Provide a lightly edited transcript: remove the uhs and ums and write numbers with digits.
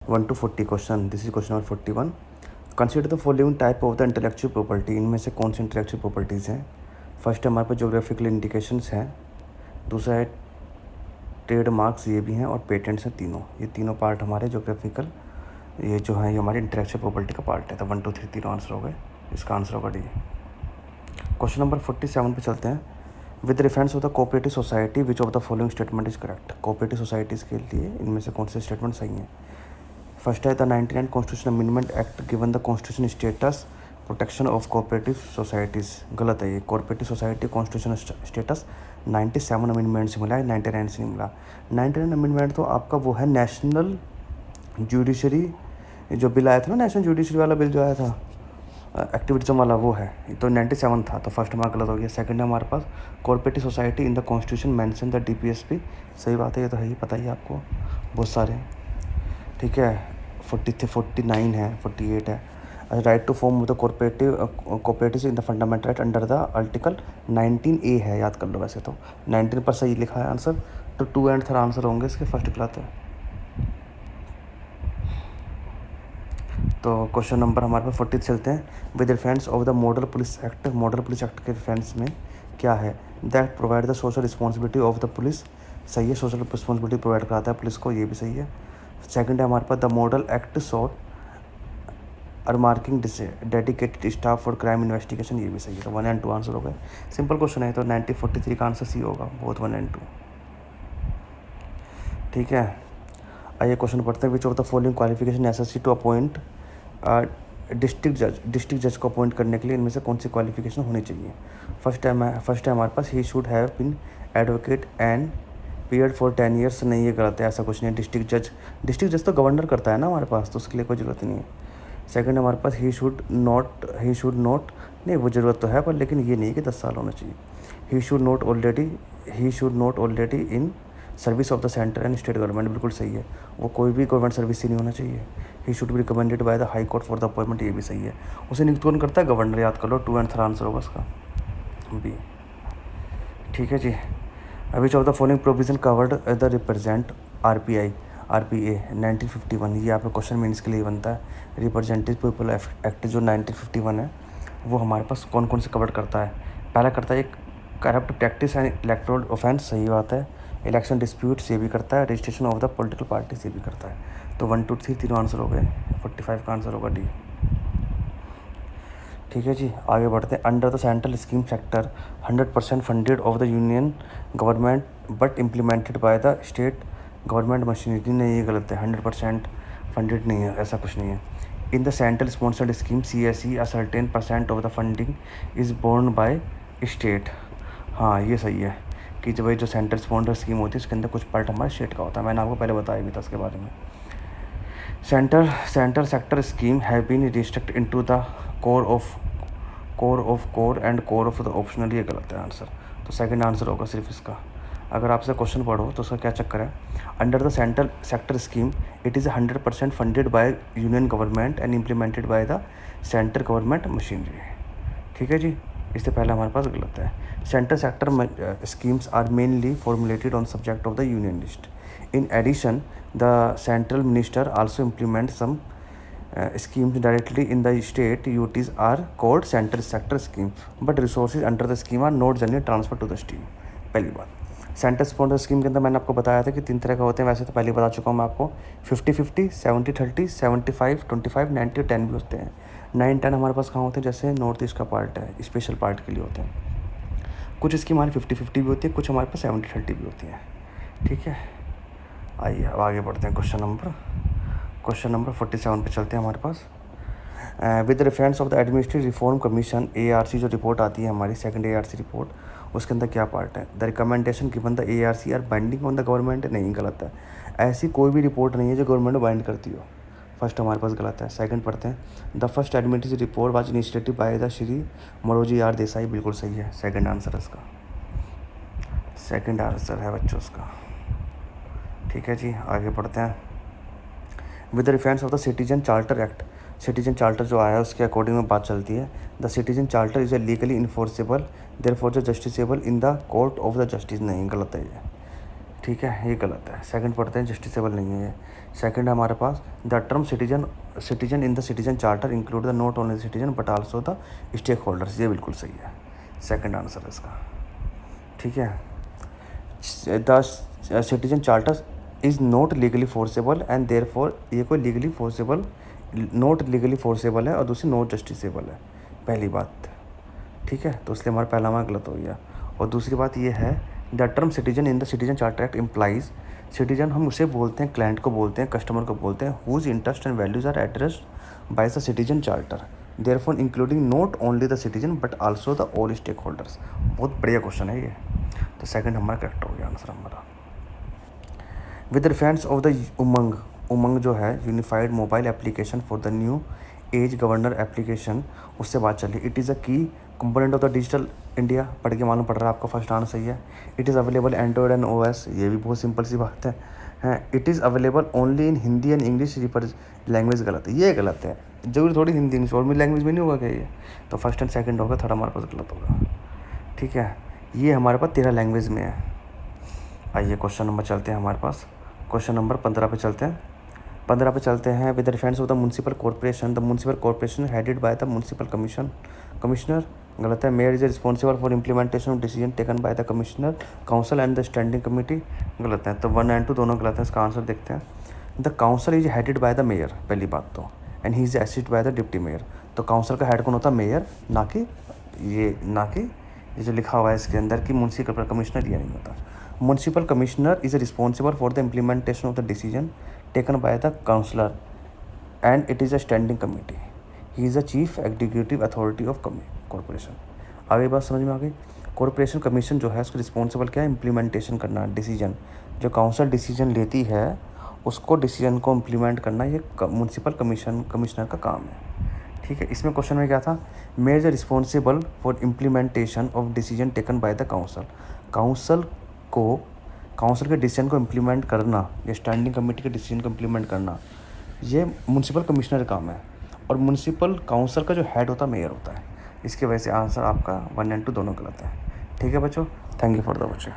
1 to 40 question. This is question number 41. Consider the following type of the intellectual property. इनमें से कौन सी intellectual properties हैं? First है हमारे पास जोग्राफिकल इंडिकेशंस हैं, दूसरा है ट्रेडमार्क्स, ये भी हैं, और पेटेंट्स हैं. ये तीनों पार्ट हमारे जोग्राफिकल, ये जो है ये हमारी इंटेलेक्चुअल प्रॉपर्टी का पार्ट है. तो 1 2 3 तीनों आंसर हो गए. इसका आंसर होगा डी. क्वेश्चन नंबर 47 पे चलते हैं. With reference of the cooperative society which of the following statement is correct. Cooperative societies के लिए इनमें से कौन से स्टेटमेंट सही हैं? फर्स्ट है the 99 constitution amendment act given the constitution status protection of cooperative societies. गलत है ये. Cooperative society constitution status 97 amendment से मिला है, 99 से नहीं मिला. 99 अमेंडमेंट तो आपका वो है नेशनल जुडिशरी जो बिल आया था ना, नेशनल जुडिशरी वाला बिल जो आया था एक्टिविटीज़म वाला, वो है. तो 97 था, तो फर्स्ट मार्क गलत हो गया. सेकंड है हमारे पास cooperative society in the constitution mention the DPSP. सही बात है, ये तो है ही, पता ही आपको, बहुत सारे हैं. ठीक है. 49 है, 48 है. Right to form the cooperative in the fundamental right under the article 19A है, याद कर लो. वैसे तो 19 पर सही लिखा है आंसर, तो 2 एंड 3 आंसर होंगे इसके. फर्स्ट गलत है. तो क्वेश्चन नंबर हमारे पास 40 चलते हैं. With reference of the model police act. Model police act के रेफरेंस में क्या है? That provide the social responsibility of the police. सही है, सोशल रिस्पॉन्सिबिलिटी प्रोवाइड कराता है पुलिस को, ये भी सही है. सेकंड है हमारे पास the model act sought marking dedicated staff for crime investigation, ये भी सही है. तो 1 एंड 2 आंसर हो गए. सिंपल क्वेश्चन है, तो 1943 का आंसर सी होगा, बोथ 1 एंड 2. ठीक है. आइए क्वेश्चन पढ़ते हैं. Which of the following qualification necessary to appoint district जज को अपॉइंट करने के लिए इनमें से कौन सी क्वालिफिकेशन होनी चाहिए? फर्स्ट है हमारे पास he should have been advocate and period for 10 years. नहीं, ये गलत है, ऐसा कुछ नहीं है. डिस्ट्रिक्ट जज तो गवर्नर करता है ना हमारे पास, तो उसके लिए कोई ज़रूरत नहीं है. सेकंड हमारे पास ही शुड नॉट, नहीं वो ज़रूरत तो है पर, लेकिन ये नहीं कि 10 साल होना चाहिए. He should not already in service of the centre and state government, बिल्कुल सही है. वो कोई भी गवर्नमेंट सर्विस से नहीं होना चाहिए. He should be recommended by the high court for the appointment, ये भी सही है. उसे नियुक्त कौन करता है? गवर्नर, याद कर लो. 2 एंड 3 आंसर होगा उसका, बी. ठीक है जी. Which of the following provision covered the represent RPA 1951. ये आपका क्वेश्चन मीन्स के लिए बनता है. रिप्रेजेंटेटिव पीपल एक्ट जो 1951 है, वो हमारे पास कौन कौन से कवर करता है? पहला करता है एक corrupt practice and electoral offence, सही बात है. इलेक्शन डिस्प्यूट्स, ये भी करता है. Registration of the political parties, ये भी करता है. तो 1 2 3 तीनों आंसर हो गए. 45 का आंसर होगा डी. ठीक है जी. आगे बढ़ते हैं. Under the central scheme sector 100% funded of the union government but implemented by the state government machinery. नहीं, ये गलत है. 100% फंडेड नहीं है, ऐसा कुछ नहीं है. In the central sponsored scheme CSE a certain % of the funding is borne by state. हाँ, ये सही है कि जब जो सेंट्रल स्पॉन्सर्ड स्कीम होती है उसके अंदर कुछ पार्ट हमारे स्टेट का होता है. मैंने आपको पहले बताया भी था उसके बारे में. Centre sector scheme have been restrict into the core and core of the optional, ये गलत है आंसर. तो सेकंड आंसर होगा सिर्फ इसका. अगर आपसे क्वेश्चन पढ़ो तो उसका क्या चक्कर है? Under the central sector scheme it is 100% funded by union government and implemented by the centre government machinery. ठीक है जी. इससे पहले हमारे पास गलत है. Centre sector schemes are mainly formulated on subject of the union list. In addition, the central minister also implements some schemes directly in the state UTs are called central sector scheme, but resources under the scheme are not generally transferred to the state. पहली बात. Centre sponsor scheme के अंदर मैंने आपको बताया था कि 3 तरह का होते हैं. वैसे तो पहले बता चुका हूँ मैं आपको. 50-50, 70-30, 75, 25, 90 और 10 भी होते हैं. 9 10 हमारे पास कहाँ होते हैं? जैसे नॉर्थ ईस्ट का पार्ट है, स्पेशल पार्ट के लिए होते हैं. कुछ स्कीम हमारी 50-50 भी होती है, कुछ हमारे पास 70-30 भी होती हैं. ठीक है. आइए अब आगे बढ़ते हैं. क्वेश्चन नंबर 47 पे चलते हैं हमारे पास. With reference of the administrative reform commission ARC जो रिपोर्ट आती है हमारी, सेकंड ARC रिपोर्ट, उसके अंदर क्या पार्ट है? The recommendation given the ARC are binding on the government. नहीं, गलत है. ऐसी कोई भी रिपोर्ट नहीं है जो गवर्नमेंट बाइंड करती हो. फर्स्ट हमारे पास गलत है. सेकंड पढ़ते हैं. The first administrative report was initiated by the Shri Morarji R Desai, बिल्कुल सही है. सेकंड आंसर है इसका. सेकंड आंसर है बच्चों उसका. ठीक है जी. आगे बढ़ते हैं. With reference of the citizen charter act. Citizen charter जो आया है उसके अकॉर्डिंग में बात चलती है. The citizen charter is a legally enforceable therefore the justiciable in the court of the justice. नहीं, गलत है ये. ठीक है, ये गलत है। सेकंड पढ़ते हैं, जस्टिसेबल नहीं है ये। सेकंड है हमारे पास, the term citizen in the citizen charter include the not only citizen but also the stakeholders. ये बिल्कुल सही है, सेकंड आंसर है इसका। ठीक है, the citizen charter is not legally forcible and therefore, ये कोई legally forcible, not legally forcible है और दूसरी नॉट जस्टिसेबल है, पहली बात। ठीक है, तो इसलिए हमारा पहला मार्क गलत हो गया। और दूसरी बात ये है, the term citizen in the citizen charter act implies, citizen हम उसे बोलते हैं, क्लाइंट को बोलते हैं, कस्टमर को बोलते हैं, whose interest and values are addressed by the citizen charter, therefore including not only the citizen but also the all stakeholders. बहुत बढ़िया क्वेश्चन है ये, तो सेकंड हमारा करेक्ट हो गया आंसर हमारा। विद रेफरेंस ऑफ द उमंग, उमंग जो है unified mobile application for the new age governor application, उससे बात चली। इट इज़ अ की component of the digital India, पढ़ के मालूम पड़ रहा है आपका, फर्स्ट आंसर सही है। It is available Android and OS, ये भी बहुत सिंपल सी बात है। It is available only in Hindi and English language, गलत है, ये गलत है। जरूरी थोड़ी हिंदी इंग्लिश और भी लैंग्वेज में नहीं होगा क्या ये, तो फर्स्ट एंड सेकंड होगा, थर्ड हमारे पास गलत होगा। ठीक है, ये हमारे पास 13 लैंग्वेज में है। आइए क्वेश्चन नंबर चलते हैं हमारे पास, क्वेश्चन नंबर 15 पे चलते हैं। 15 पे चलते हैं। With defence of the municipal corporation, the municipal corporation headed by the municipal commissioner, गलत है। Mayor is responsible for implementation of decision taken by the commissioner council and the standing committee, गलत है। तो 1 एंड 2 दोनों गलत है, इसका answer देखते हैं। The council is headed by the mayor, पहली बात तो, and he is assisted by the deputy mayor. तो काउंसिल का हेड कौन होता है? मेयर, ना कि ये जो लिखा हुआ है इसके अंदर कि म्यूनसिपल कमिश्नर, ये नहीं होता। Municipal commissioner is responsible for the implementation of the decision taken by the councillor and it is a standing committee. He is the chief executive authority of corporation. आगे बात समझ में आ गई। कॉरपोरेशन कमीशन जो है उसको रिस्पॉन्सिबल क्या है? इम्प्लीमेंटेशन करना, डिसीजन जो काउंसिल डिसीजन लेती है उसको डिसीजन को इम्प्लीमेंट करना, ये म्यूनसिपल कमिश्नर का काम है। ठीक है, इसमें क्वेश्चन में क्या था? Mayor is responsible for implementation of decision taken by the council. Council के डिसीजन को इम्प्लीमेंट करना या स्टैंडिंग कमेटी के डिसीजन को इम्प्लीमेंट करना, ये म्यूनसिपल कमिश्नर का काम है। और म्यूनसिपल काउंसिल का जो हेड होता है मेयर होता है। इसके वजह से आंसर आपका 1 एंड 2 दोनों गलत है। ठीक है बच्चों, thank you for the watching.